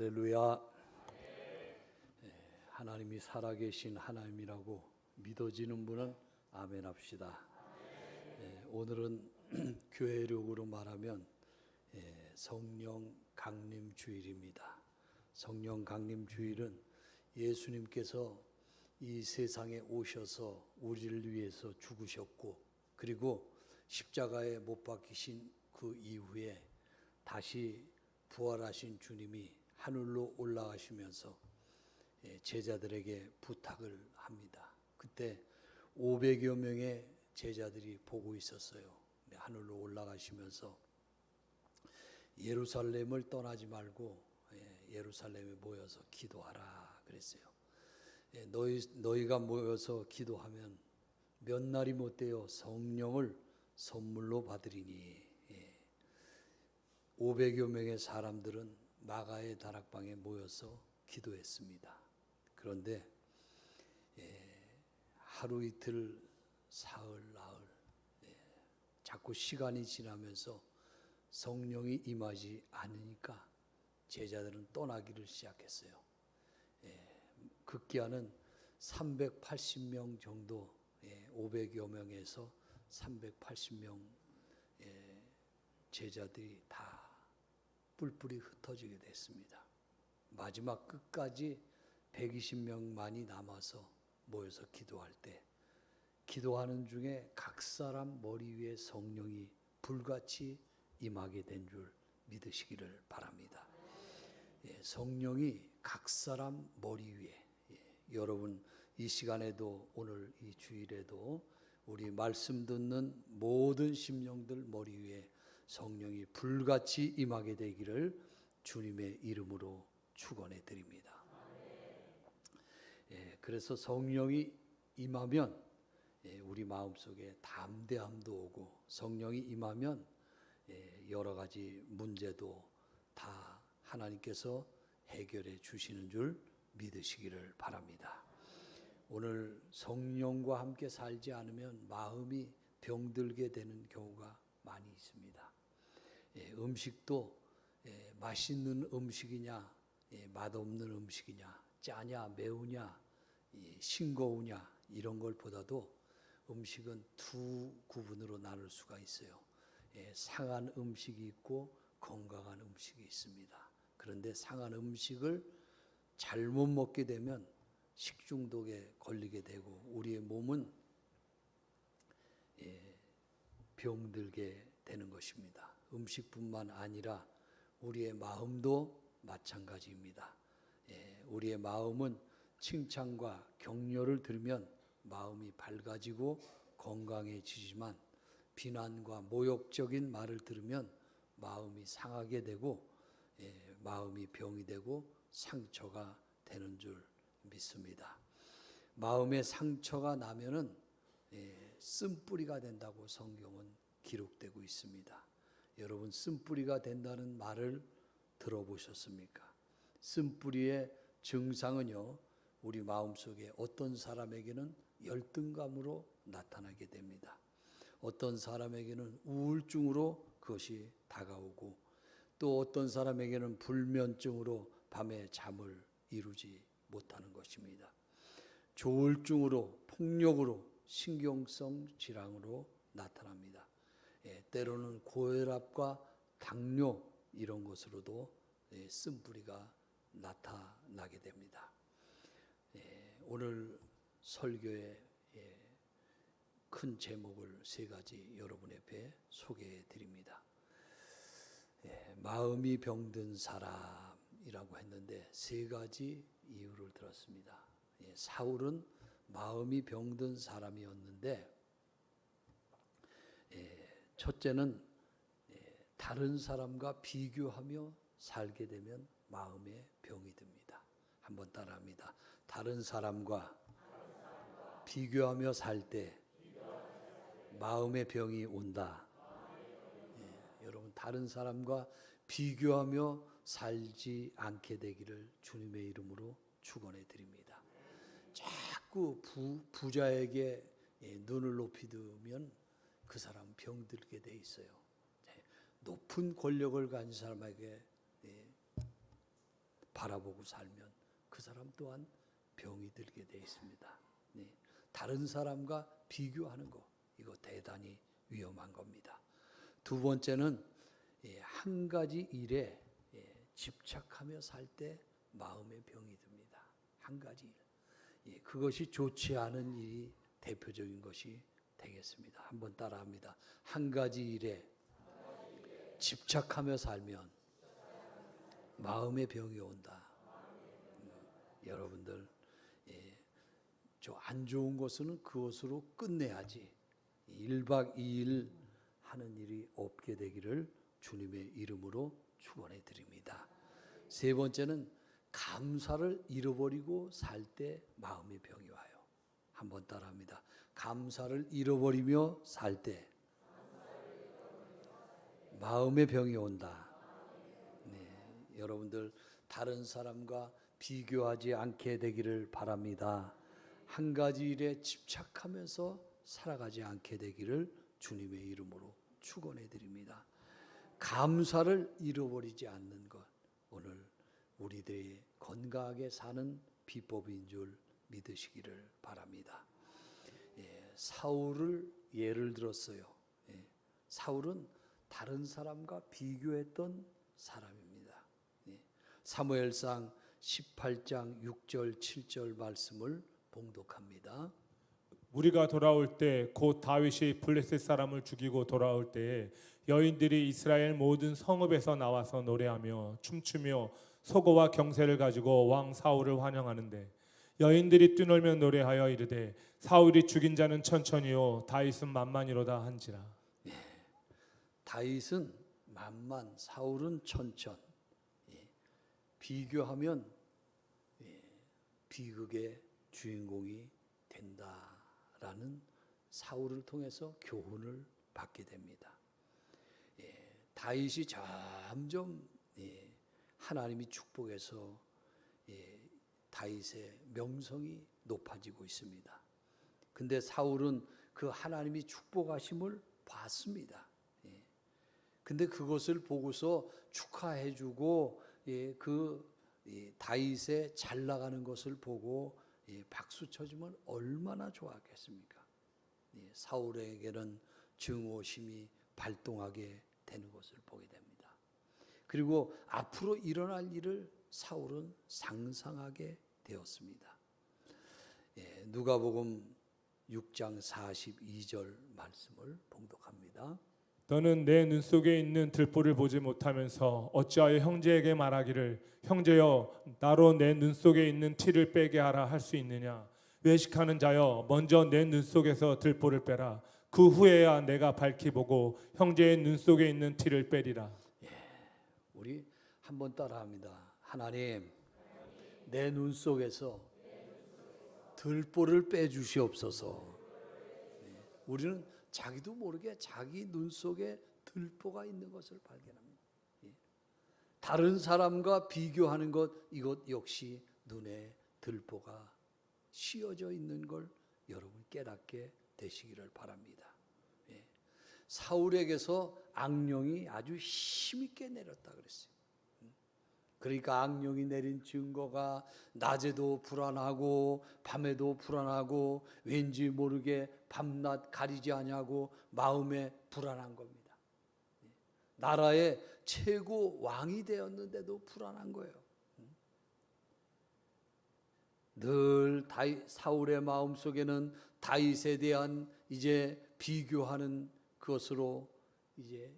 할렐루야. 하나님이 살아계신 하나님이라고 믿어지는 분은 아멘 합시다. 오늘은 교회력으로 말하면 성령 강림 주일입니다. 성령 강림 주일은 예수님께서 이 세상에 오셔서 우리를 위해서 죽으셨고, 그리고 십자가에 못 박히신 그 이후에 다시 부활하신 주님이 하늘로 올라가시면서 제자들에게 부탁을 합니다. 그때 500여 명의 제자들이 보고 있었어요. 하늘로 올라가시면서 예루살렘을 떠나지 말고 예루살렘에 모여서 기도하라 그랬어요. 너희가 모여서 기도하면 몇 날이 못 되어 성령을 선물로 받으리니. 500여 명의 사람들은 마가의 다락방에 모여서 기도했습니다. 그런데 하루 이틀 사흘 나흘 자꾸 시간이 지나면서 성령이 임하지 않으니까 제자들은 떠나기를 시작했어요. 급기야는 380명 정도, 500여 명에서 380명 제자들이 다 뿔뿔이 흩어지게 됐습니다. 마지막 끝까지 120명만이 남아서 모여서 기도할 때, 기도하는 중에 각 사람 머리 위에 성령이 불같이 임하게 된 줄 믿으시기를 바랍니다. 성령이 각 사람 머리 위에, 여러분 이 시간에도 오늘 이 주일에도 우리 말씀 듣는 모든 심령들 머리 위에 성령이 불같이 임하게 되기를 주님의 이름으로 축원해 드립니다. 그래서 성령이 임하면 우리 마음속에 담대함도 오고, 성령이 임하면 여러 가지 문제도 다 하나님께서 해결해 주시는 줄 믿으시기를 바랍니다. 오늘 성령과 함께 살지 않으면 마음이 병들게 되는 경우가 많이 있습니다. 음식도 맛있는 음식이냐, 맛없는 음식이냐, 짜냐, 매우냐, 싱거우냐, 이런 것보다도 음식은 두 구분으로 나눌 수가 있어요. 상한 음식이 있고 건강한 음식이 있습니다. 그런데 상한 음식을 잘못 먹게 되면 식중독에 걸리게 되고 우리의 몸은 병들게 되는 것입니다. 음식뿐만 아니라 우리의 마음도 마찬가지입니다. 우리의 마음은 칭찬과 격려를 들으면 마음이 밝아지고 건강해지지만, 비난과 모욕적인 말을 들으면 마음이 상하게 되고 마음이 병이 되고 상처가 되는 줄 믿습니다. 마음에 상처가 나면은 쓴뿌리가 된다고 성경은 기록되고 있습니다. 여러분, 쓴뿌리가 된다는 말을 들어보셨습니까? 쓴뿌리의 증상은요, 우리 마음속에 어떤 사람에게는 열등감으로 나타나게 됩니다. 어떤 사람에게는 우울증으로 그것이 다가오고, 또 어떤 사람에게는 불면증으로 밤에 잠을 이루지 못하는 것입니다. 조울증으로, 폭력으로, 신경성 질환으로 나타납니다. 때로는 고혈압과 당뇨, 이런 것으로도 쓴뿌리가 나타나게 됩니다. 오늘 설교의 큰 제목을 세 가지 여러분 앞에 소개해 드립니다. 마음이 병든 사람이라고 했는데 세 가지 이유를 들었습니다. 사울은 마음이 병든 사람이었는데, 첫째는 다른 사람과 비교하며 살게 되면 마음에 병이 듭니다. 한번 따라합니다. 다른 사람과 비교하며 살 때 마음의 병이 온다. 여러분, 다른 사람과 비교하며 살지 않게 되기를 주님의 이름으로 축원해 드립니다. 자꾸 부자에게 눈을 높이 두면 그 사람 병들게 돼 있어요. 높은 권력을 가진 사람에게 바라보고 살면 그 사람 또한 병이 들게 돼 있습니다. 네. 다른 사람과 비교하는 거, 이거 대단히 위험한 겁니다. 두 번째는 한 가지 일에 집착하며 살 때 마음의 병이 듭니다. 한 가지 일. 그것이 좋지 않은 일이 대표적인 것이 되겠습니다. 한번 따라합니다. 한 가지 일에 집착하며 살면 마음의 병이 온다. 여러분들, 저 안 좋은 것은 그것으로 끝내야지 1박 2일 하는 일이 없게 되기를 주님의 이름으로 축원해 드립니다. 세 번째는 감사를 잃어버리고 살 때 마음의 병이 와요. 한번 따라합니다. 감사를 잃어버리며 살 때 마음의 병이 온다. 네, 여러분들 다른 사람과 비교하지 않게 되기를 바랍니다. 한 가지 일에 집착하면서 살아가지 않게 되기를 주님의 이름으로 축원해 드립니다. 감사를 잃어버리지 않는 것, 오늘 우리들이 건강하게 사는 비법인 줄 믿으시기를 바랍니다. 사울을 예를 들었어요. 사울은 다른 사람과 비교했던 사람입니다. 사무엘상 18장 6절 7절 말씀을 봉독합니다. 우리가 돌아올 때 곧 다윗이 블레셋 사람을 죽이고 돌아올 때에 여인들이 이스라엘 모든 성읍에서 나와서 노래하며 춤추며 소고와 경새를 가지고 왕 사울을 환영하는데 여인들이 뛰놀며 노래하여 이르되 사울이 죽인 자는 천천히요 다윗은 만만이로다 한지라. 다윗은 만만, 사울은 천천. 비교하면 비극의 주인공이 된다라는 사울을 통해서 교훈을 받게 됩니다. 다윗이 점점 하나님이 축복해서 다윗의 명성이 높아지고 있습니다. 근데 사울은 그 하나님이 축복하심을 봤습니다. 근데 그것을 보고서 축하해주고 다윗의 잘 나가는 것을 보고 박수 쳐주면 얼마나 좋았겠습니까? 사울에게는 증오심이 발동하게 되는 것을 보게 됩니다. 그리고 앞으로 일어날 일을 사울은 상상하게 되었습니다. 누가복음 6장 42절 말씀을 봉독합니다. 너는 내 눈 속에 있는 들보를 보지 못하면서 어찌하여 형제에게 말하기를 형제여 나로 내 눈 속에 있는 티를 빼게 하라 할 수 있느냐. 외식하는 자여 먼저 내 눈 속에서 들보를 빼라. 그 후에야 내가 밝히 보고 형제의 눈 속에 있는 티를 빼리라. 우리 한번 따라합니다. 하나님, 내 눈 속에서 들보를 빼주시옵소서. 우리는 자기도 모르게 자기 눈 속에 들보가 있는 것을 발견합니다. 다른 사람과 비교하는 것, 이것 역시 눈에 들보가 씌어져 있는 걸 여러분 깨닫게 되시기를 바랍니다. 사울에게서 악령이 아주 힘있게 내렸다 그랬어요. 그러니까 악령이 내린 증거가 낮에도 불안하고 밤에도 불안하고 왠지 모르게 밤낮 가리지 않냐고 마음에 불안한 겁니다. 나라의 최고 왕이 되었는데도 불안한 거예요. 늘 사울의 마음속에는 다윗에 대한 이제 비교하는 것으로 이제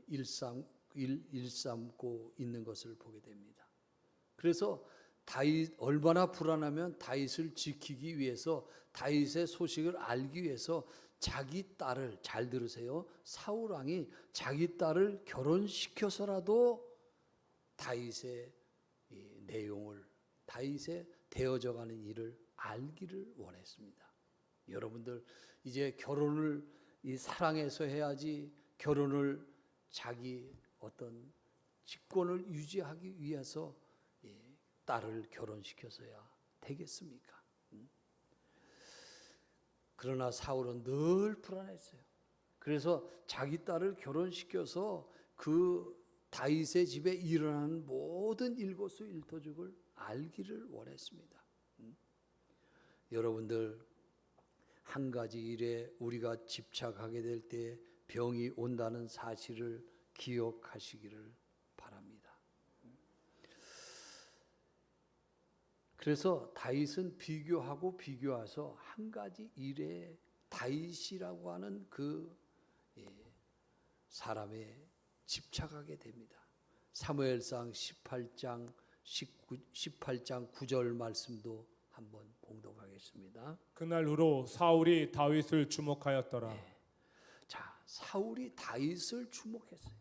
일삼고 있는 것을 보게 됩니다. 그래서 다윗 얼마나 불안하면 다윗을 지키기 위해서 다윗의 소식을 알기 위해서 자기 딸을, 잘 들으세요, 사울 왕이 자기 딸을 결혼시켜서라도 다윗의 내용을, 다윗의 되어져가는 일을 알기를 원했습니다. 여러분들 이제 결혼을 사랑해서 해야지 결혼을 자기 어떤 직권을 유지하기 위해서 딸을 결혼시켜서야 되겠습니까? 그러나 사울은 늘 불안했어요. 그래서 자기 딸을 결혼시켜서 그 다윗의 집에 일어나는 모든 일거수일투족을 알기를 원했습니다. 여러분들 한 가지 일에 우리가 집착하게 될 때 병이 온다는 사실을 기억하시기를 바랍니다. 그래서 다윗은 비교해서 한 가지 일에 다윗이라고 하는 그 사람에 집착하게 됩니다. 사무엘상 18장 9절 말씀도 한번 봉독하겠습니다. 그날 후로 사울이 다윗을 주목하였더라. 자, 사울이 다윗을 주목했어요.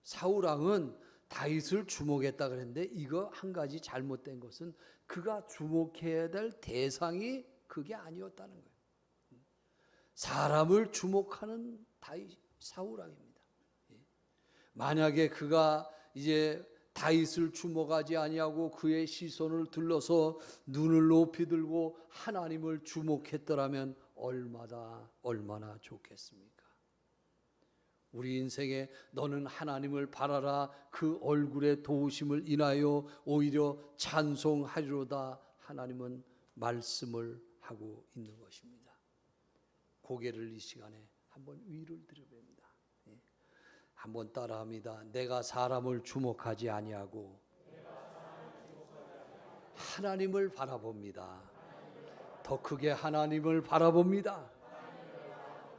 사울 왕은 다윗을 주목했다 그랬는데 이거 한 가지 잘못된 것은 그가 주목해야 될 대상이 그게 아니었다는 거예요. 사람을 주목하는 사울 왕입니다. 만약에 그가 이제 다윗을 주목하지 아니하고 그의 시선을 들러서 눈을 높이 들고 하나님을 주목했더라면 얼마나 좋겠습니까? 우리 인생에 너는 하나님을 바라라 그 얼굴의 도우심을 인하여 오히려 찬송하리로다 하나님은 말씀을 하고 있는 것입니다. 고개를 이 시간에 한번 위를 들여봅니다. 한번 따라합니다. 내가 사람을 주목하지 아니하고 하나님을 바라봅니다. 더 크게 하나님을 바라봅니다.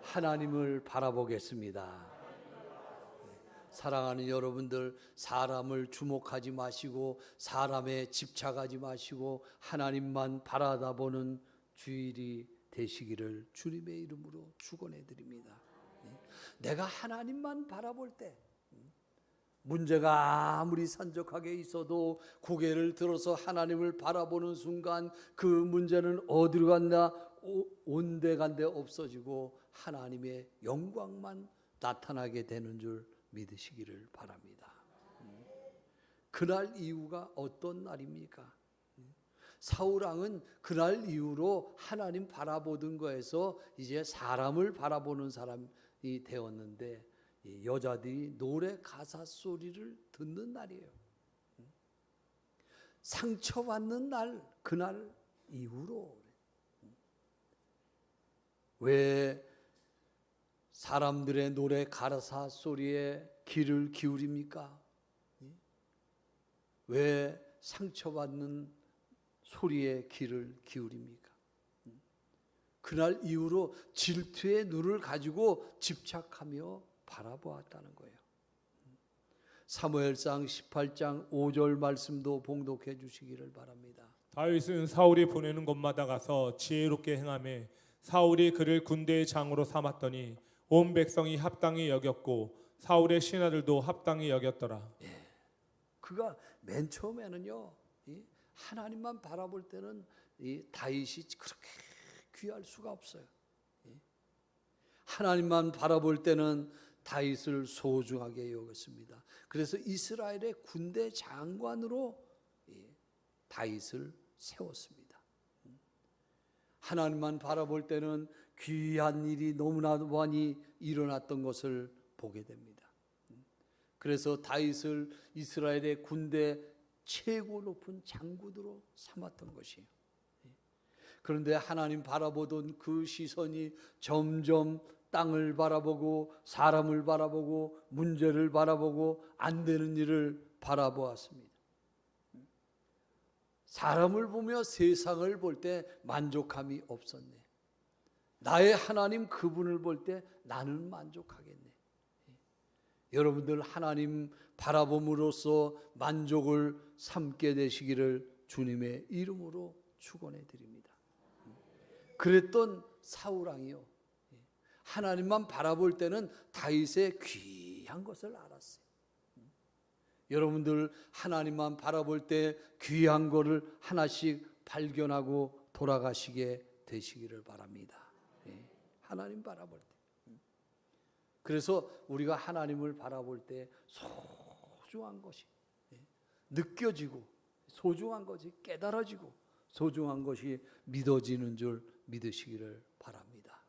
하나님을 바라보겠습니다. 사랑하는 여러분들, 사람을 주목하지 마시고 사람에 집착하지 마시고 하나님만 바라다보는 주일이 되시기를 주님의 이름으로 축원해 드립니다. 내가 하나님만 바라볼 때 문제가 아무리 산적하게 있어도 고개를 들어서 하나님을 바라보는 순간 그 문제는 어디로 갔나 온데간데 없어지고 하나님의 영광만 나타나게 되는 줄 믿으시기를 바랍니다. 그날 이후가 어떤 날입니까? 사울 왕은 그날 이후로 하나님 바라보던 거에서 이제 사람을 바라보는 사람이 되었는데 여자들이 노래 가사 소리를 듣는 날이에요. 상처받는 날, 그날 이후로. 왜 사람들의 노래 가사 소리에 귀를 기울입니까? 왜 상처받는 소리에 귀를 기울입니까? 그날 이후로 질투의 눈을 가지고 집착하며 바라보았다는 거예요. 사무엘상 18장 5절 말씀도 봉독해 주시기를 바랍니다. 다윗은 사울이 보내는 곳마다 가서 지혜롭게 행하며 사울이 그를 군대의 장으로 삼았더니 온 백성이 합당히 여겼고 사울의 신하들도 합당히 여겼더라. 그가 맨 처음에는요, 하나님만 바라볼 때는 다윗이 그렇게 귀할 수가 없어요. 하나님만 바라볼 때는 다윗을 소중하게 여겼습니다. 그래서 이스라엘의 군대 장관으로 다윗을 세웠습니다. 하나님만 바라볼 때는 귀한 일이 너무나 많이 일어났던 것을 보게 됩니다. 그래서 다윗을 이스라엘의 군대 최고 높은 장군으로 삼았던 것이에요. 그런데 하나님 바라보던 그 시선이 점점 땅을 바라보고 사람을 바라보고 문제를 바라보고 안 되는 일을 바라보았습니다. 사람을 보며 세상을 볼 때 만족함이 없었네. 나의 하나님 그분을 볼 때 나는 만족하겠네. 여러분들 하나님 바라봄으로써 만족을 삼게 되시기를 주님의 이름으로 축원해 드립니다. 그랬던 사울 왕이요, 하나님만 바라볼 때는 다윗의 귀한 것을 알았어요. 여러분들 하나님만 바라볼 때 귀한 것을 하나씩 발견하고 돌아가시게 되시기를 바랍니다. 하나님 바라볼 때. 그래서 우리가 하나님을 바라볼 때 소중한 것이 느껴지고 소중한 것이 깨달아지고 소중한 것이 믿어지는 줄 믿으시기를 바랍니다.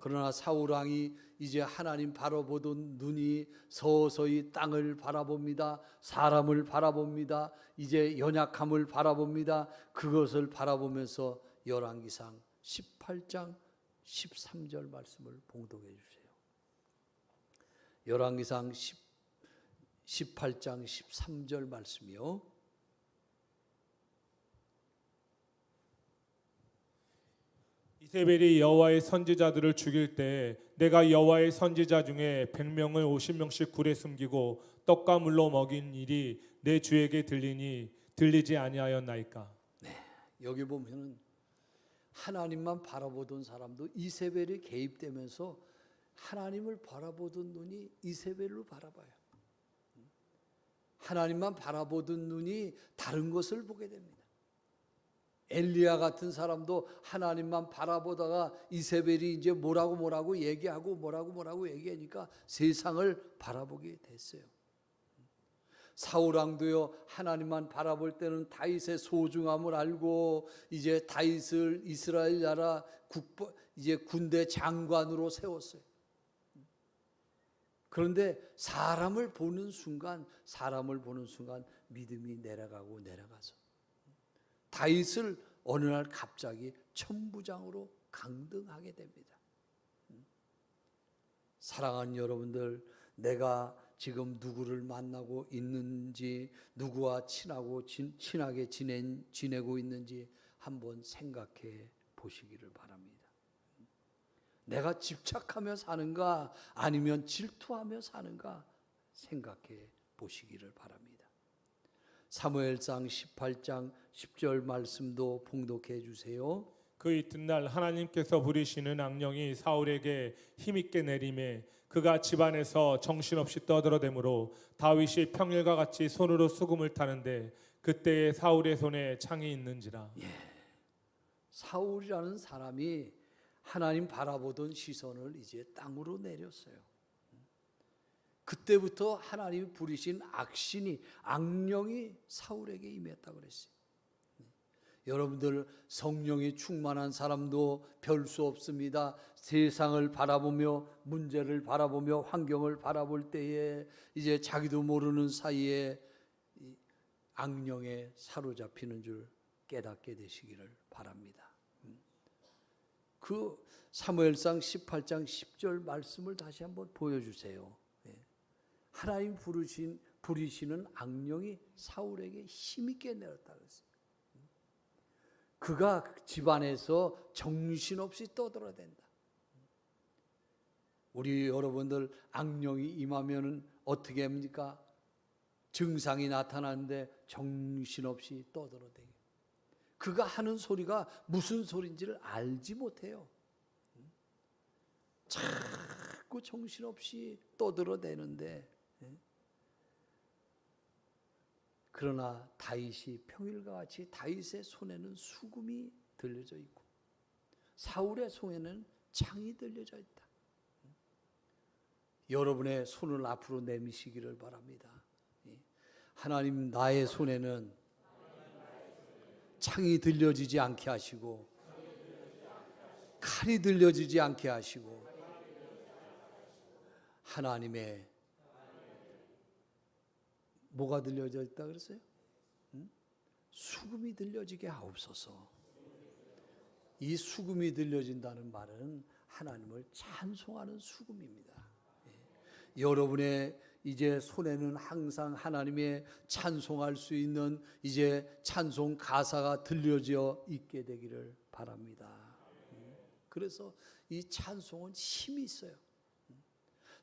그러나 사울 왕이 이제 하나님 바라보던 눈이 서서히 땅을 바라봅니다. 사람을 바라봅니다. 이제 연약함을 바라봅니다. 그것을 바라보면서 열왕기상 18장 13절 말씀을 봉독해 주세요. 열왕기상 18장 13절 말씀이요. 이세벨이 여호와의 선지자들을 죽일 때 내가 여호와의 선지자 중에 100명을 50명씩 굴에 숨기고 떡과 물로 먹인 일이 내 주에게 들리지 아니하였나이까. 여기 보면은 하나님만 바라보던 사람도 이세벨이 개입되면서 하나님을 바라보던 눈이 이세벨로 바라봐요. 하나님만 바라보던 눈이 다른 것을 보게 됩니다. 엘리야 같은 사람도 하나님만 바라보다가 이세벨이 이제 뭐라고 얘기하니까 세상을 바라보게 됐어요. 사울 왕도요, 하나님만 바라볼 때는 다윗의 소중함을 알고 이제 다윗을 이스라엘 나라 이제 군대 장관으로 세웠어요. 그런데 사람을 보는 순간 믿음이 내려가서 다윗을 어느 날 갑자기 천부장으로 강등하게 됩니다. 사랑하는 여러분들, 내가 지금 누구를 만나고 있는지, 누구와 친하게 지내고 있는지 한번 생각해 보시기를 바랍니다. 내가 집착하며 사는가 아니면 질투하며 사는가 생각해 보시기를 바랍니다. 사무엘상 18장 10절 말씀도 봉독해 주세요. 그 이튿날 하나님께서 부리시는 악령이 사울에게 힘있게 내림에 그가 집안에서 정신없이 떠들어대므로 다윗이 평일과 같이 손으로 수금을 타는데 그때에 사울의 손에 창이 있는지라. 사울이라는 사람이 하나님 바라보던 시선을 이제 땅으로 내렸어요. 그때부터 하나님이 부리신 악령이 사울에게 임했다고 그랬어요. 여러분들, 성령이 충만한 사람도 별 수 없습니다. 세상을 바라보며 문제를 바라보며 환경을 바라볼 때에 이제 자기도 모르는 사이에 악령에 사로잡히는 줄 깨닫게 되시기를 바랍니다. 그 사무엘상 18장 10절 말씀을 다시 한번 보여주세요. 하나님 부리시는 악령이 사울에게 힘있게 내렸다 그랬어요. 그가 집안에서 정신없이 떠들어댄다. 우리 여러분들, 악령이 임하면 어떻게 합니까? 증상이 나타나는데 정신없이 떠들어대요. 그가 하는 소리가 무슨 소리인지를 알지 못해요. 자꾸 정신없이 떠들어대는데, 그러나 다윗이 평일과 같이 다윗의 손에는 수금이 들려져 있고 사울의 손에는 창이 들려져 있다. 여러분의 손을 앞으로 내미시기를 바랍니다. 하나님, 나의 손에는 창이 들려지지 않게 하시고 칼이 들려지지 않게 하시고 하나님의 뭐가 들려져 있다 그랬어요? 수금이 들려지게 하옵소서. 이 수금이 들려진다는 말은 하나님을 찬송하는 수금입니다. 여러분의 이제 손에는 항상 하나님의 찬송할 수 있는 이제 찬송 가사가 들려져 있게 되기를 바랍니다. 그래서 이 찬송은 힘이 있어요.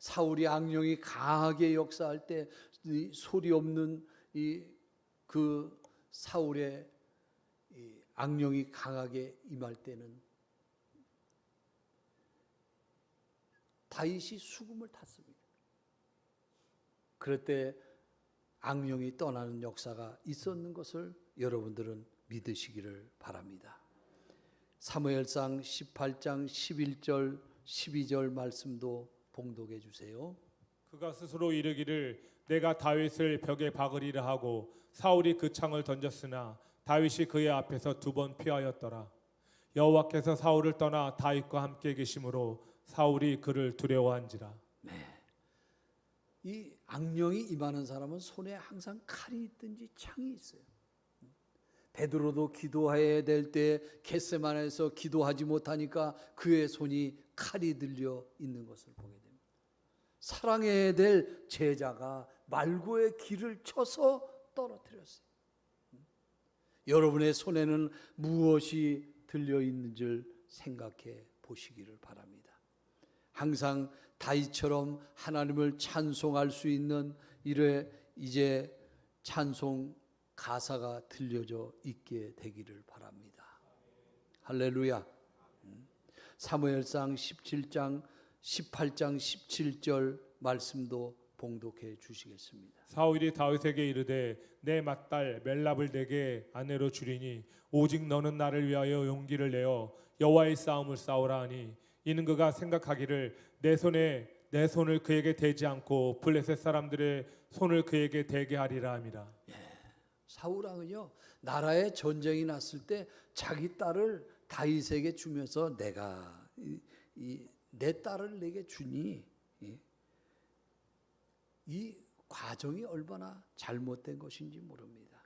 사울이 악령이 강하게 역사할 때 소리 없는 그 사울의 악령이 강하게 임할 때는 다윗이 수금을 탔습니다. 그럴 때 악령이 떠나는 역사가 있었는 것을 여러분들은 믿으시기를 바랍니다. 사무엘상 18장 11절 12절 말씀도 봉독해 주세요. 그가 스스로 이르기를 내가 다윗을 벽에 박으리라 하고 사울이 그 창을 던졌으나 다윗이 그의 앞에서 2번 피하였더라. 여호와께서 사울을 떠나 다윗과 함께 계심으로 사울이 그를 두려워한지라. 이 악령이 임하는 사람은 손에 항상 칼이 있든지 창이 있어요. 베드로도 기도해야 될 때 겟세마네에서 기도하지 못하니까 그의 손이 칼이 들려 있는 것을 보게 됩니다. 사랑해야 될 제자가 말고의 길을 쳐서 떨어뜨렸어요. 여러분의 손에는 무엇이 들려 있는 줄 생각해 보시기를 바랍니다. 항상 다윗처럼 하나님을 찬송할 수 있는 이제 찬송 가사가 들려져 있게 되기를 바랍니다. 할렐루야. 사무엘상 17장 18장 17절 말씀도 봉독해 주시겠습니다. 사울이 다윗에게 이르되 내 맏딸 멜랍을 내게 아내로 주리니 오직 너는 나를 위하여 용기를 내어 여호와의 싸움을 싸우라 하니 이는 그가 생각하기를 내 손을 그에게 대지 않고 블레셋 사람들의 손을 그에게 대게 하리라 함이라. 사울 왕은요, 나라에 전쟁이 났을 때 자기 딸을 다윗에게 주면서 내가 내 딸을 내게 주니 이 과정이 얼마나 잘못된 것인지 모릅니다.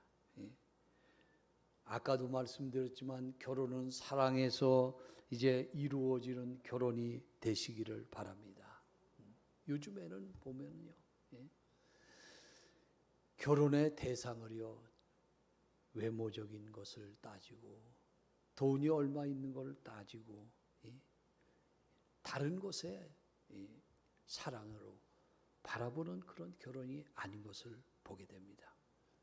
아까도 말씀드렸지만 결혼은 사랑에서 이제 이루어지는 결혼이 되시기를 바랍니다. 요즘에는 보면요, 결혼의 대상을요 외모적인 것을 따지고 돈이 얼마 있는 걸 따지고 다른 것에 사랑으로 바라보는 그런 결혼이 아닌 것을 보게 됩니다.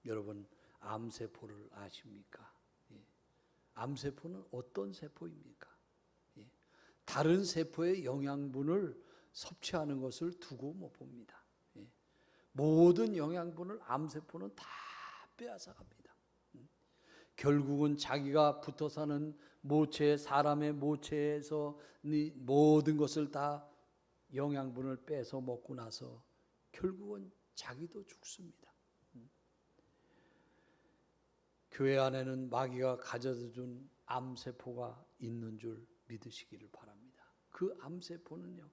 여러분 암세포를 아십니까? 암세포는 어떤 세포입니까? 다른 세포의 영양분을 섭취하는 것을 두고 못 봅니다. 모든 영양분을 암세포는 다 빼앗아 갑니다. 결국은 자기가 붙어 사는 모체, 사람의 모체에서 모든 것을 다 영양분을 빼서 먹고 나서 결국은 자기도 죽습니다. 교회 안에는 마귀가 가져다 준 암세포가 있는 줄 믿으시기를 바랍니다. 그 암세포는요,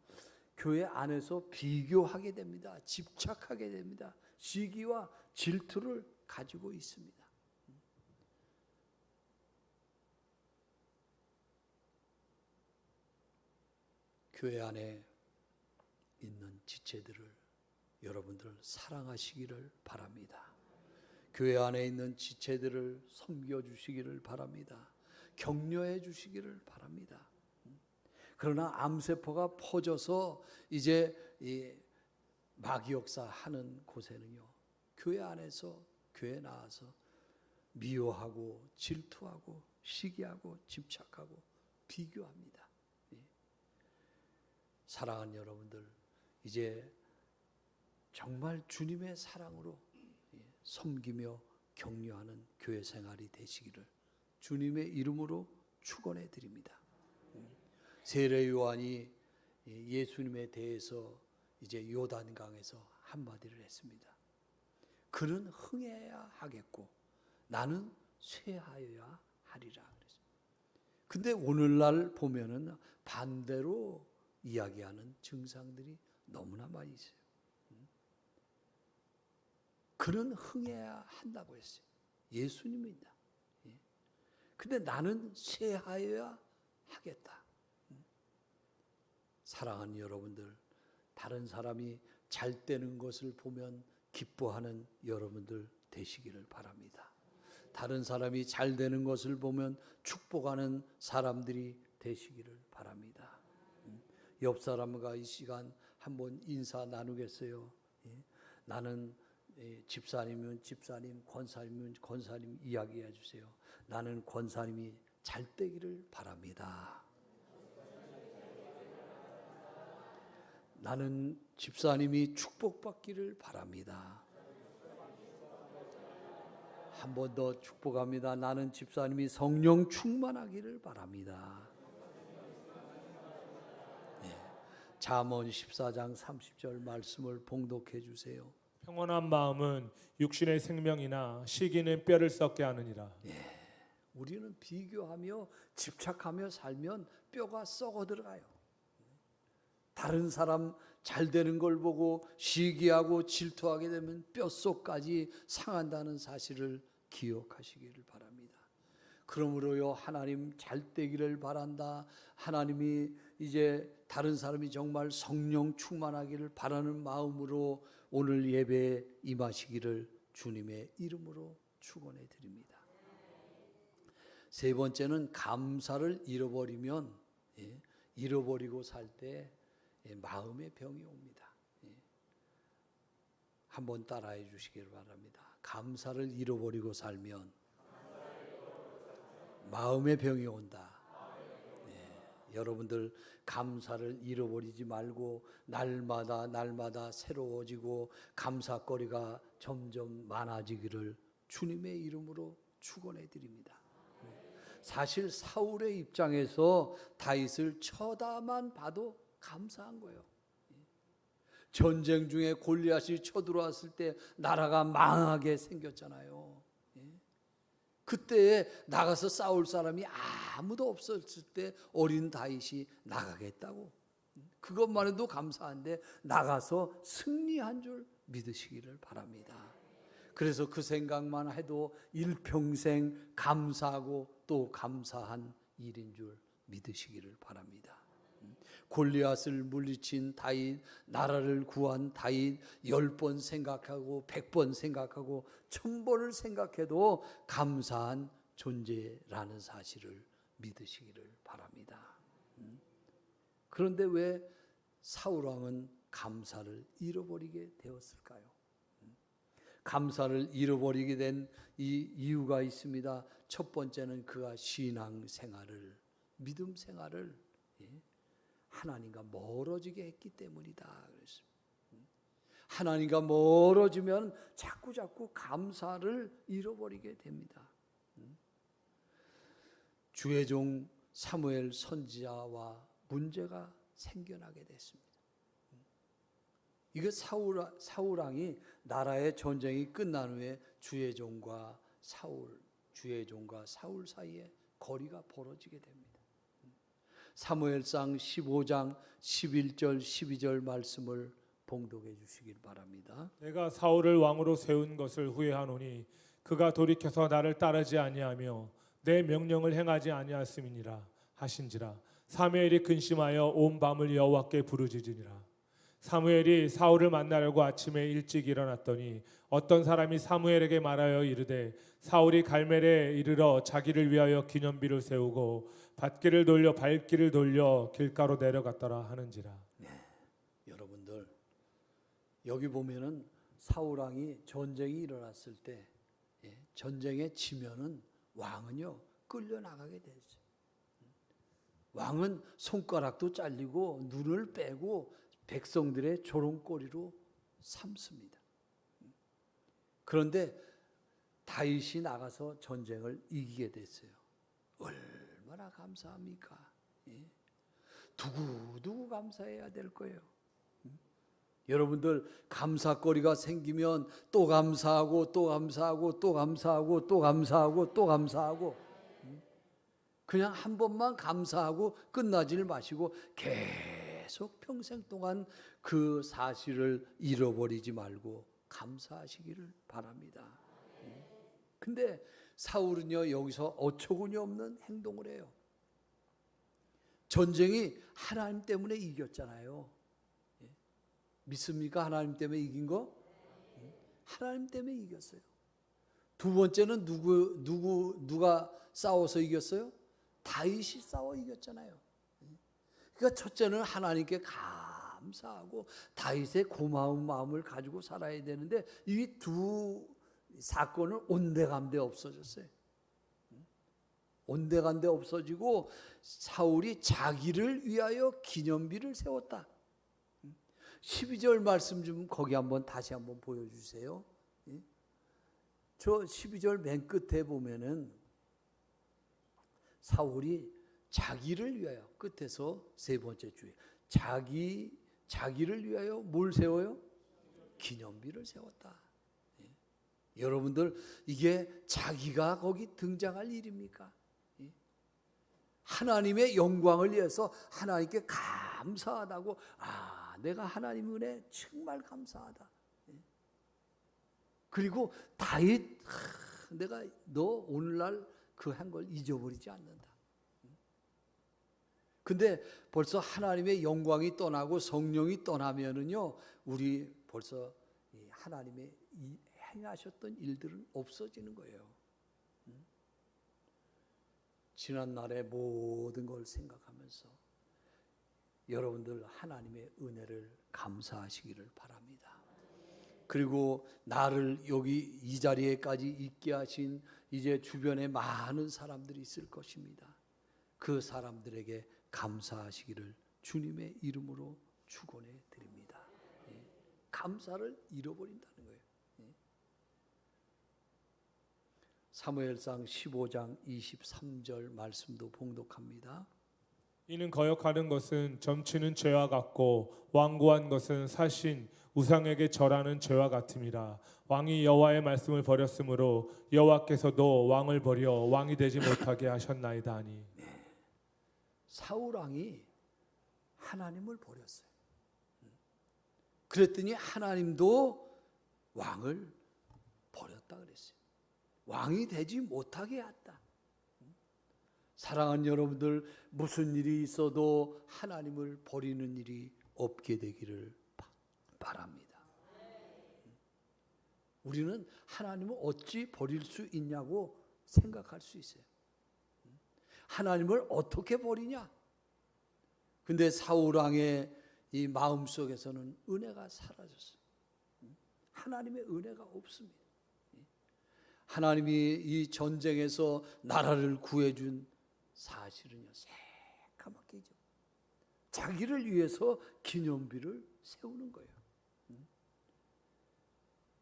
교회 안에서 비교하게 됩니다. 집착하게 됩니다. 시기와 질투를 가지고 있습니다. 교회 안에 있는 지체들을 여러분들 사랑하시기를 바랍니다. 교회 안에 있는 지체들을 섬겨주시기를 바랍니다. 격려해 주시기를 바랍니다. 그러나 암세포가 퍼져서 이제 이 마귀 역사하는 곳에는요, 교회 안에서 교회 나와서 미워하고 질투하고 시기하고 집착하고 비교합니다. 사랑하는 여러분들, 이제 정말 주님의 사랑으로 섬기며 격려하는 교회 생활이 되시기를 주님의 이름으로 축원해 드립니다. 세례 요한이 예수님에 대해서 이제 요단강에서 한마디를 했습니다. 그는 흥해야 하겠고 나는 쇠하여야 하리라 그랬어요. 근데 오늘날 보면은 반대로 이야기하는 증상들이 너무나 많이 있어요. 그는 흥해야 한다고 했어요. 예수님입니다. 근데 나는 쇠하여야 하겠다. 사랑하는 여러분들, 다른 사람이 잘 되는 것을 보면 기뻐하는 여러분들 되시기를 바랍니다. 다른 사람이 잘 되는 것을 보면 축복하는 사람들이 되시기를 바랍니다. 옆 사람과 이 시간 한번 인사 나누겠어요. 나는 집사님이면 집사님, 권사님이면 권사님 이야기해 주세요. 나는 권사님이 잘 되기를 바랍니다. 나는 집사님이 축복받기를 바랍니다. 한 번 더 축복합니다. 나는 집사님이 성령 충만하기를 바랍니다. 잠언 14장 30절 말씀을 봉독해 주세요. 평온한 마음은 육신의 생명이나 시기는 뼈를 썩게 하느니라. 우리는 비교하며 집착하며 살면 뼈가 썩어 들어가요. 다른 사람 잘 되는 걸 보고 시기하고 질투하게 되면 뼛속까지 상한다는 사실을 기억하시기를 바랍니다. 그러므로요, 하나님 잘 되기를 바란다. 하나님이 이제 다른 사람이 정말 성령 충만하기를 바라는 마음으로 오늘 예배에 임하시기를 주님의 이름으로 축원해 드립니다. 세 번째는 감사를 잃어버리면, 잃어버리고 살 때 마음의 병이 옵니다. 한번 따라해 주시기를 바랍니다. 감사를 잃어버리고 살면 마음의 병이 온다. 여러분들 감사를 잃어버리지 말고 날마다 새로워지고 감사거리가 점점 많아지기를 주님의 이름으로 축원해 드립니다. 사실 사울의 입장에서 다윗을 쳐다만 봐도 감사한 거예요. 전쟁 중에 골리앗이 쳐들어왔을 때 나라가 망하게 생겼잖아요. 그때에 나가서 싸울 사람이 아무도 없었을 때 어린 다윗이 나가겠다고, 그것만 해도 감사한데 나가서 승리한 줄 믿으시기를 바랍니다. 그래서 그 생각만 해도 일평생 감사하고 또 감사한 일인 줄 믿으시기를 바랍니다. 골리앗을 물리친 다윗, 나라를 구한 다윗, 10번 생각하고 100번 생각하고 1000번을 생각해도 감사한 존재라는 사실을 믿으시기를 바랍니다. 그런데 왜 사울왕은 감사를 잃어버리게 되었을까요? 감사를 잃어버리게 된 이 이유가 있습니다. 첫 번째는 그가 신앙 생활을, 믿음 생활을 하나님과 멀어지게 했기 때문이다 그랬습니다. 하나님과 멀어지면 자꾸 감사를 잃어버리게 됩니다. 주의 종 사무엘 선지자와 문제가 생겨나게 됐습니다. 이거 사울왕이 나라의 전쟁이 끝난 후에 주의 종과 사울 사이에 거리가 벌어지게 됩니다. 사무엘상 15장 11절 12절 말씀을 봉독해 주시길 바랍니다. 내가 사울을 왕으로 세운 것을 후회하노니 그가 돌이켜서 나를 따르지 아니하며 내 명령을 행하지 아니하였음이니라 하신지라. 사무엘이 근심하여 온 밤을 여호와께 부르짖으니라. 사무엘이 사울을 만나려고 아침에 일찍 일어났더니 어떤 사람이 사무엘에게 말하여 이르되 사울이 갈멜에 이르러 자기를 위하여 기념비를 세우고 발길을 돌려 길가로 내려갔더라 하는지라. 여러분들 여기 보면은 사울 왕이 전쟁이 일어났을 때 전쟁에 지면은 왕은요 끌려 나가게 되죠. 왕은 손가락도 잘리고 눈을 빼고 백성들의 조롱거리로 삼습니다. 그런데 다윗이 나가서 전쟁을 이기게 됐어요. 얼마나 감사합니까? 두고두고 감사해야 될 거예요. 여러분들 감사거리가 생기면 또 감사하고 또 감사하고 또 감사하고 또 감사하고 또 감사하고, 그냥 한 번만 감사하고 끝나지를 마시고 계속 평생 동안 그 사실을 잃어버리지 말고 감사하시기를 바랍니다. 근데 사울은요 여기서 어처구니 없는 행동을 해요. 전쟁이 하나님 때문에 이겼잖아요. 믿습니까? 하나님 때문에 이긴 거? 하나님 때문에 이겼어요. 두 번째는 누가 싸워서 이겼어요? 다윗이 싸워 이겼잖아요. 그러니까 첫째는 하나님께 감사하고 다윗의 고마운 마음을 가지고 살아야 되는데 이 두 사건은 온데간데 없어졌어요. 온데간데 없어지고 사울이 자기를 위하여 기념비를 세웠다. 12절 말씀 좀 거기 다시 한번 보여주세요. 저 12절 맨 끝에 보면은 사울이 자기를 위하여, 끝에서 세 번째 주에 자기를 위하여 뭘 세워요? 기념비를 세웠다. 여러분들 이게 자기가 거기 등장할 일입니까? 하나님의 영광을 위해서 하나님께 감사하다고, 내가 하나님 은혜 정말 감사하다. 그리고 다윗, 내가 너 오늘날 그 한 걸 잊어버리지 않는다. 근데 벌써 하나님의 영광이 떠나고 성령이 떠나면은요, 우리 벌써 하나님의 행하셨던 일들은 없어지는 거예요. 지난 날의 모든 걸 생각하면서 여러분들 하나님의 은혜를 감사하시기를 바랍니다. 그리고 나를 여기 이 자리에까지 있게 하신 이제 주변에 많은 사람들이 있을 것입니다. 그 사람들에게 감사하시기를 주님의 이름으로 축원해 드립니다. 감사를 잃어버린다는 거예요. 사무엘상 15장 23절 말씀도 봉독합니다. 이는 거역하는 것은 점치는 죄와 같고 완고한 것은 살신 우상에게 절하는 죄와 같음이라. 왕이 여호와의 말씀을 버렸으므로 여호와께서도 왕을 버려 왕이 되지 못하게 하셨나이다 하니. 사울 왕이 하나님을 버렸어요. 그랬더니 하나님도 왕을 버렸다 그랬어요. 왕이 되지 못하게 했다. 사랑하는 여러분들, 무슨 일이 있어도 하나님을 버리는 일이 없게 되기를 바랍니다. 우리는 하나님을 어찌 버릴 수 있냐고 생각할 수 있어요. 하나님을 어떻게 버리냐? 근데 사울 왕의 이 마음속에서는 은혜가 사라졌어요. 하나님의 은혜가 없습니다. 하나님이 이 전쟁에서 나라를 구해준 사실은요, 새까맣게죠. 자기를 위해서 기념비를 세우는 거예요.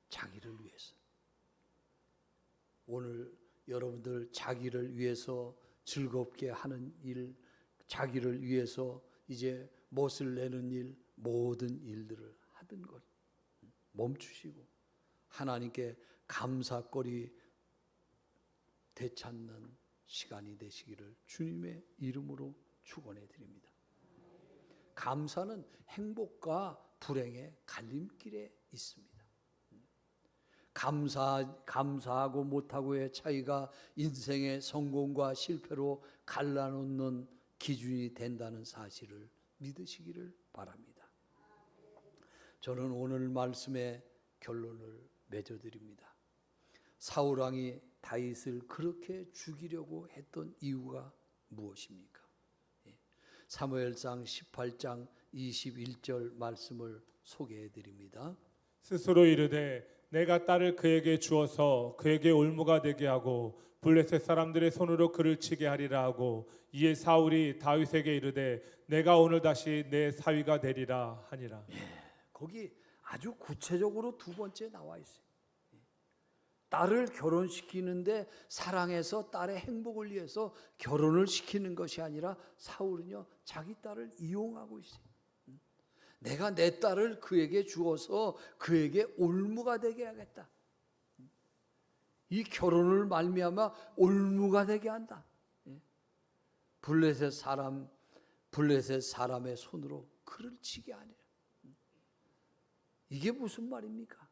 자기를 위해서. 오늘 여러분들 자기를 위해서 즐겁게 하는 일, 자기를 위해서 이제 멋을 내는 일, 모든 일들을 하던 것 멈추시고 하나님께 감사거리 되찾는 시간이 되시기를 주님의 이름으로 축원해 드립니다. 감사는 행복과 불행의 갈림길에 있습니다. 감사하고 못하고의 차이가 인생의 성공과 실패로 갈라놓는 기준이 된다는 사실을 믿으시기를 바랍니다. 저는 오늘 말씀의 결론을 맺어드립니다. 사울 왕이 다윗을 그렇게 죽이려고 했던 이유가 무엇입니까? 사무엘상 18장 21절 말씀을 소개해 드립니다. 스스로 이르되 내가 딸을 그에게 주어서 그에게 올무가 되게 하고 블레셋 사람들의 손으로 그를 치게 하리라 하고 이에 사울이 다윗에게 이르되 내가 오늘 다시 내 사위가 되리라 하니라. 거기 아주 구체적으로 두 번째 나와 있어요. 딸을 결혼시키는데 사랑해서 딸의 행복을 위해서 결혼을 시키는 것이 아니라 사울은요, 자기 딸을 이용하고 있어요. 내가 내 딸을 그에게 주어서 그에게 올무가 되게 하겠다. 이 결혼을 말미암아 올무가 되게 한다. 블레셋 사람의 손으로 그를 치게 하니라. 이게 무슨 말입니까?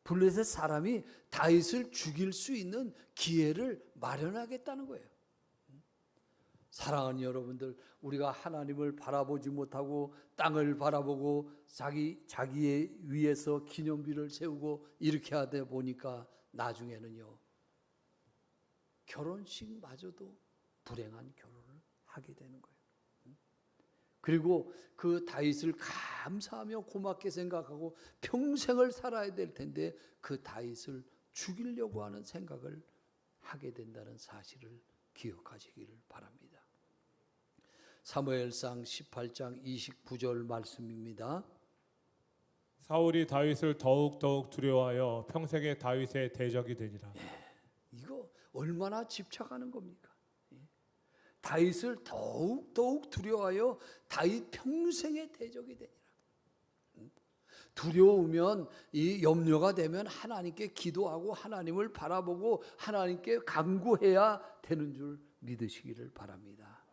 블레셋 사람이 다윗을 죽일 수 있는 기회를 마련하겠다는 거예요. 사랑하는 여러분들, 우리가 하나님을 바라보지 못하고 땅을 바라보고 자기의 위해서 기념비를 세우고 이렇게 하다 보니까 나중에는요, 결혼식마저도 불행한 결혼을 하게 되는 거예요. 그리고 그 다윗을 감사하며 고맙게 생각하고 평생을 살아야 될 텐데 그 다윗을 죽이려고 하는 생각을 하게 된다는 사실을 기억하시기를 바랍니다. 사무엘상 18장 29절 말씀입니다. 사울이 다윗을 더욱 두려워하여 평생에 다윗의 대적이 되니라. 이거 얼마나 집착하는 겁니까? 다윗을 더욱 두려워하여 다윗 평생의 대적이 되니라. 두려우면 이 염려가 되면 하나님께 기도하고 하나님을 바라보고 하나님께 간구해야 되는 줄 믿으시기를 바랍니다.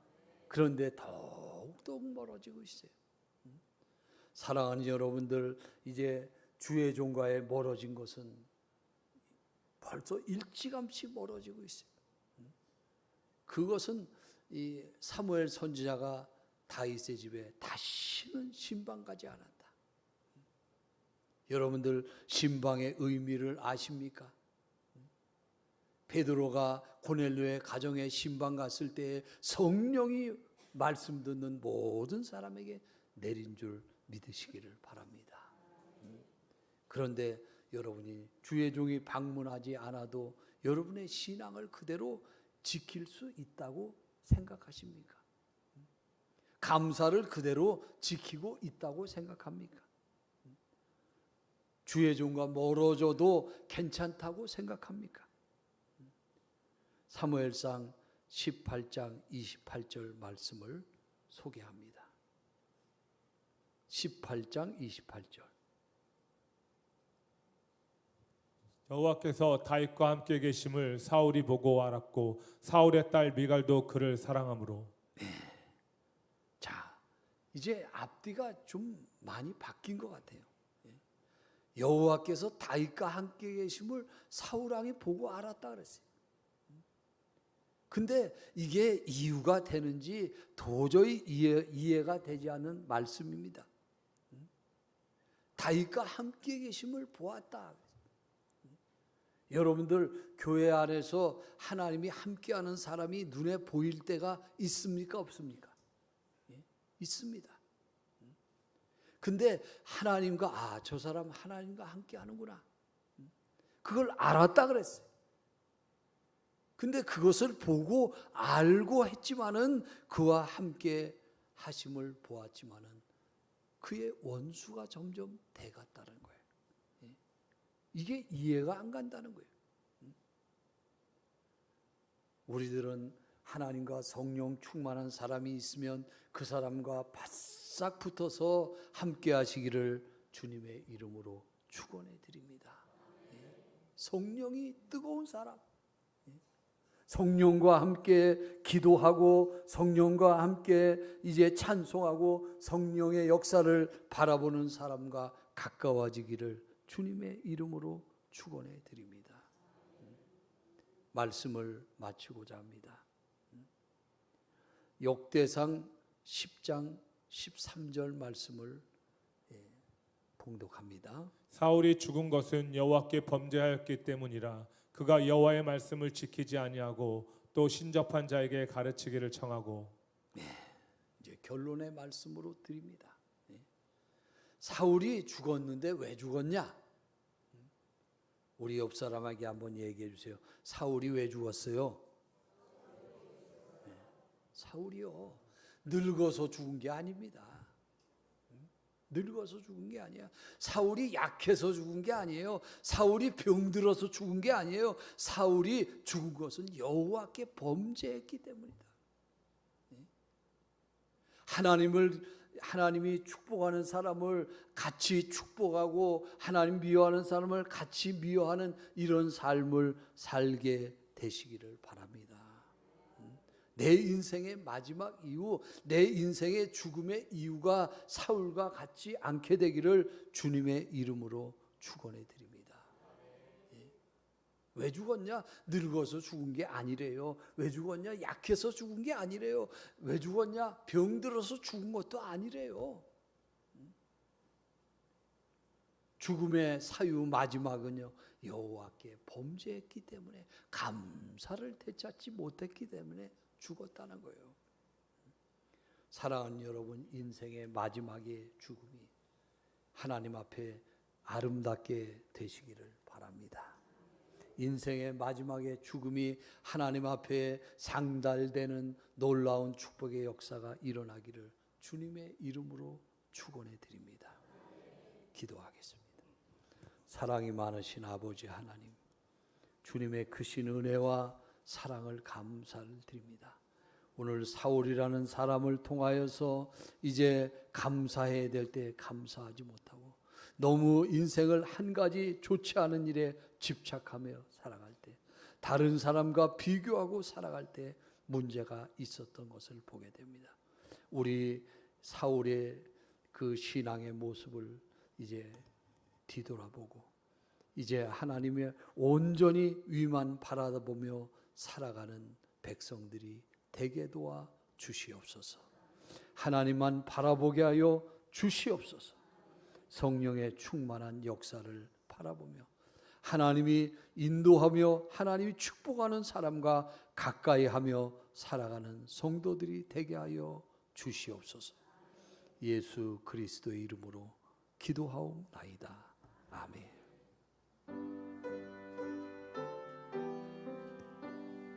그런데 더욱더욱 멀어지고 있어요. 사랑하는 여러분들, 이제 주의 종과의 멀어진 것은 벌써 일찌감치 멀어지고 있어요. 그것은 이 사무엘 선지자가 다윗의 집에 다시는 신방가지 않았다. 여러분들 신방의 의미를 아십니까? 베드로가 고넬료의 가정에 신방 갔을 때 성령이 말씀 듣는 모든 사람에게 내린 줄 믿으시기를 바랍니다. 그런데 여러분이 주의 종이 방문하지 않아도 여러분의 신앙을 그대로 지킬 수 있다고 생각하십니까? 감사를 그대로 지키고 있다고 생각합니까? 주의 종과 멀어져도 괜찮다고 생각합니까? 사무엘상 18장 28절 말씀을 소개합니다. 18장 28절. 여호와께서 다윗과 함께 계심을 사울이 보고 알았고 사울의 딸 미갈도 그를 사랑하므로. 자, 이제 앞뒤가 좀 많이 바뀐 것 같아요. 여호와께서 다윗과 함께 계심을 사울 왕이 보고 알았다 그랬어요. 근데 이게 이유가 되는지 도저히 이해가 되지 않는 말씀입니다. 다윗과 함께 계심을 보았다. 여러분들 교회 안에서 하나님이 함께하는 사람이 눈에 보일 때가 있습니까? 없습니까? 있습니다. 근데 하나님과 저 사람 하나님과 함께하는구나. 그걸 알았다 그랬어요. 근데 그것을 보고 알고 했지만은 그와 함께 하심을 보았지만은 그의 원수가 점점 돼갔다는 거예요. 이게 이해가 안 간다는 거예요. 우리들은 하나님과 성령 충만한 사람이 있으면 그 사람과 바싹 붙어서 함께 하시기를 주님의 이름으로 축원해 드립니다. 성령이 뜨거운 사람, 성령과 함께 기도하고 성령과 함께 이제 찬송하고 성령의 역사를 바라보는 사람과 가까워지기를 주님의 이름으로 축원해 드립니다. 말씀을 마치고자 합니다. 역대상 10장 13절 말씀을 봉독합니다. 사울이 죽은 것은 여호와께 범죄하였기 때문이라. 그가 여호와의 말씀을 지키지 아니하고 또 신접한 자에게 가르치기를 청하고. 이제 결론의 말씀으로 드립니다. 사울이 죽었는데 왜 죽었냐? 우리 옆 사람에게 한번 얘기해 주세요. 사울이 왜 죽었어요? 사울이요, 늙어서 죽은 게 아닙니다. 늙어서 죽은 게 아니야. 사울이 약해서 죽은 게 아니에요. 사울이 병들어서 죽은 게 아니에요. 사울이 죽은 것은 여호와께 범죄했기 때문이다. 하나님이 축복하는 사람을 같이 축복하고 하나님 미워하는 사람을 같이 미워하는 이런 삶을 살게 되시기를 바랍니다. 내 인생의 마지막 이유, 내 인생의 죽음의 이유가 사울과 같지 않게 되기를 주님의 이름으로 축원해 드립니다. 왜 죽었냐? 늙어서 죽은 게 아니래요. 왜 죽었냐? 약해서 죽은 게 아니래요. 왜 죽었냐? 병들어서 죽은 것도 아니래요. 죽음의 사유 마지막은요, 여호와께 범죄했기 때문에, 감사를 되찾지 못했기 때문에 죽었다는 거예요. 사랑하는 여러분, 인생의 마지막의 죽음이 하나님 앞에 아름답게 되시기를 바랍니다. 인생의 마지막의 죽음이 하나님 앞에 상달되는 놀라운 축복의 역사가 일어나기를 주님의 이름으로 축원해 드립니다. 기도하겠습니다. 사랑이 많으신 아버지 하나님, 주님의 크신 은혜와 사랑을 감사를 드립니다. 오늘 사울이라는 사람을 통하여서 이제 감사해야 될 때 감사하지 못하고 너무 인생을 한 가지 좋지 않은 일에 집착하며 살아갈 때, 다른 사람과 비교하고 살아갈 때 문제가 있었던 것을 보게 됩니다. 우리 사울의 그 신앙의 모습을 이제 뒤돌아보고 이제 하나님의 온전히 위만 바라보며 살아가는 백성들이 되게 도와 주시옵소서. 하나님만 바라보게 하여 주시옵소서. 성령의 충만한 역사를 바라보며 하나님이 인도하며 하나님이 축복하는 사람과 가까이 하며 살아가는 성도들이 되게 하여 주시옵소서. 예수 그리스도의 이름으로 기도하옵나이다. 아멘.